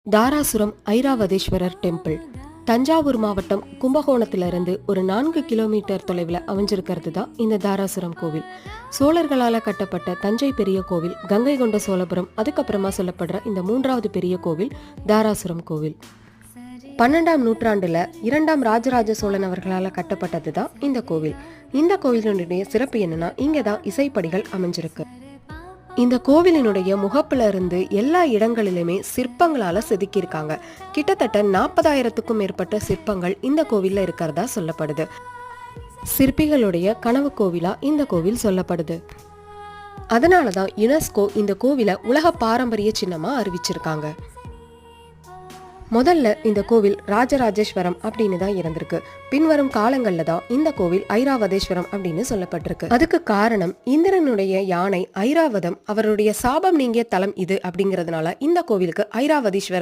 Darasuram Airavateswarar temple Thanjavur மாவட்டம் கும்பகோணத்திலிருந்து ஒரு 4 kilometre தொலைவில் அமைஞ்சிருக்கிறது தான் இந்த தாராசுரம் கோவில். சோழர்களால் கட்டப்பட்ட தஞ்சை பெரிய கோவில், கங்கை கொண்ட சோழபுரம், அதுக்கப்புறமா சொல்லப்படுற இந்த 3வது பெரிய கோவில் தாராசுரம் கோவில். 12ஆம் நூற்றாண்டுல 2ஆம் ராஜராஜ சோழன் அவர்களால் கட்டப்பட்டது தான் இந்த கோவில். இந்த கோவிலினுடைய சிறப்பு என்னன்னா, இங்கே தான் இசைப்படிகள் அமைஞ்சிருக்கு. இந்த கோவிலினுடைய முகப்புல இருந்து எல்லா இடங்களிலுமே சிற்பங்களால செதுக்கியிருக்காங்க. கிட்டத்தட்ட 40,000க்கும் மேற்பட்ட சிற்பங்கள் இந்த கோவில்ல இருக்கிறதா சொல்லப்படுது. சிற்பிகளுடைய கனவு கோவிலா இந்த கோவில் சொல்லப்படுது. அதனாலதான் யுனெஸ்கோ இந்த கோவிலை உலக பாரம்பரிய சின்னமா அறிவிச்சிருக்காங்க. முதல்ல இந்த கோவில் ராஜராஜேஸ்வரம் அப்படின்னு தான் இருந்திருக்கு. பின்வரும் காலங்கள்ல தான் இந்த கோவில் ஐராவதேஸ்வரம் அப்படின்னு சொல்லப்பட்டிருக்கு. அதுக்கு காரணம் இந்திரனுடைய யானை ஐராவதம் அவருடைய சாபம் நீங்கிய தலம் இது அப்படிங்கிறதுனால இந்த கோவிலுக்கு ஐராவதீஸ்வரர்